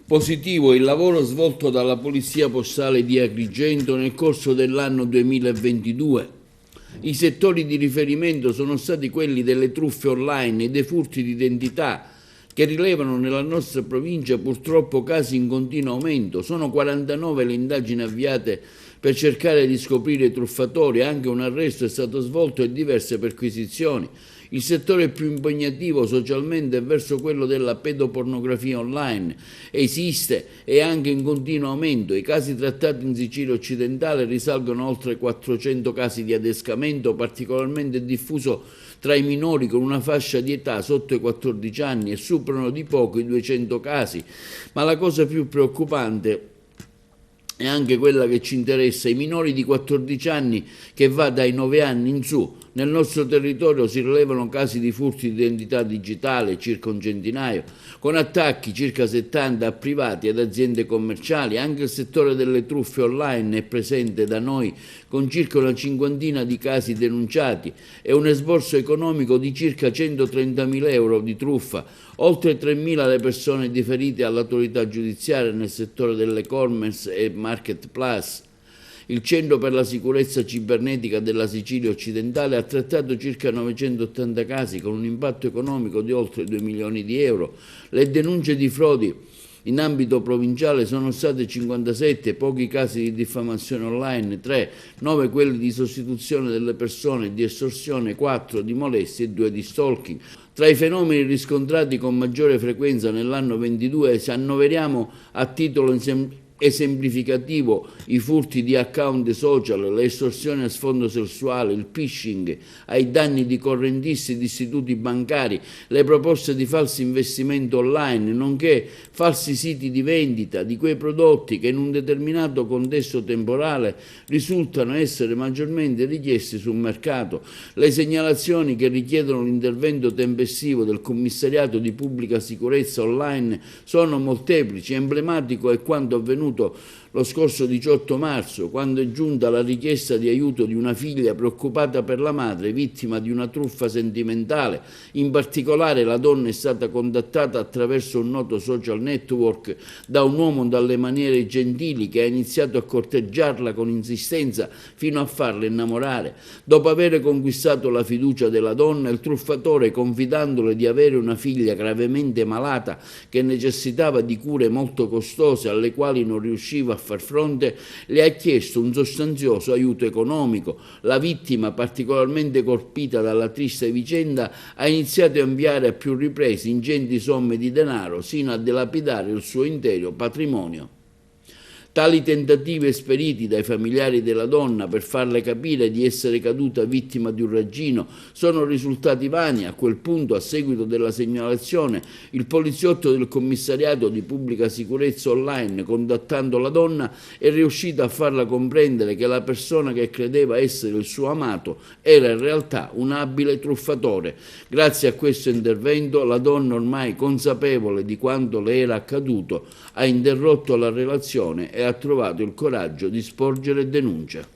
Positivo il lavoro svolto dalla Polizia Postale di Agrigento nel corso dell'anno 2022. I settori di riferimento sono stati quelli delle truffe online e dei furti di identità, che rilevano nella nostra provincia purtroppo casi in continuo aumento. Sono 49 le indagini avviate per cercare di scoprire i truffatori, anche un arresto è stato svolto e diverse perquisizioni. Il settore più impegnativo socialmente è verso quello della pedopornografia online. Esiste e anche in continuo aumento. I casi trattati in Sicilia occidentale risalgono a oltre 400 casi di adescamento, particolarmente diffuso tra i minori con una fascia di età sotto i 14 anni e superano di poco i 200 casi. Ma la cosa più preoccupante è anche quella che ci interessa, i minori di 14 anni che va dai 9 anni in su. Nel nostro territorio si rilevano casi di furti di identità digitale, circa un centinaio, con attacchi circa 70 a privati ed aziende commerciali. Anche il settore delle truffe online è presente da noi, con circa una cinquantina di casi denunciati e un esborso economico di circa 130.000 euro di truffa. Oltre 3.000 le persone riferite all'autorità giudiziaria nel settore dell'e-commerce e marketplace. Il Centro per la Sicurezza Cibernetica della Sicilia occidentale ha trattato circa 980 casi con un impatto economico di oltre 2 milioni di euro. Le denunce di frodi in ambito provinciale sono state 57, pochi casi di diffamazione online, 3, 9 quelli di sostituzione delle persone, di estorsione, 4 di molestie e 2 di stalking. Tra i fenomeni riscontrati con maggiore frequenza nell'anno 22 si annoveriamo a titolo esemplificativo i furti di account social, le estorsioni a sfondo sessuale, il phishing ai danni di correntisti e di istituti bancari, le proposte di falsi investimenti online, nonché falsi siti di vendita di quei prodotti che in un determinato contesto temporale risultano essere maggiormente richiesti sul mercato. Le segnalazioni che richiedono l'intervento tempestivo del Commissariato di Pubblica Sicurezza online sono molteplici. Emblematico è quanto avvenuto lo scorso 18 marzo, quando è giunta la richiesta di aiuto di una figlia preoccupata per la madre, vittima di una truffa sentimentale. In particolare la donna è stata contattata attraverso un noto social network da un uomo dalle maniere gentili che ha iniziato a corteggiarla con insistenza fino a farla innamorare. Dopo aver conquistato la fiducia della donna, il truffatore, confidandole di avere una figlia gravemente malata che necessitava di cure molto costose alle quali non riusciva a far fronte, le ha chiesto un sostanzioso aiuto economico. La vittima, particolarmente colpita dalla triste vicenda, ha iniziato a inviare a più riprese ingenti somme di denaro sino a dilapidare il suo intero patrimonio. Tali tentativi esperiti dai familiari della donna per farle capire di essere caduta vittima di un raggino sono risultati vani. A quel punto, a seguito della segnalazione, il poliziotto del Commissariato di Pubblica Sicurezza online, contattando la donna, è riuscito a farla comprendere che la persona che credeva essere il suo amato era in realtà un abile truffatore. Grazie a questo intervento, la donna, ormai consapevole di quanto le era accaduto, ha interrotto la relazione e ha trovato il coraggio di sporgere denuncia.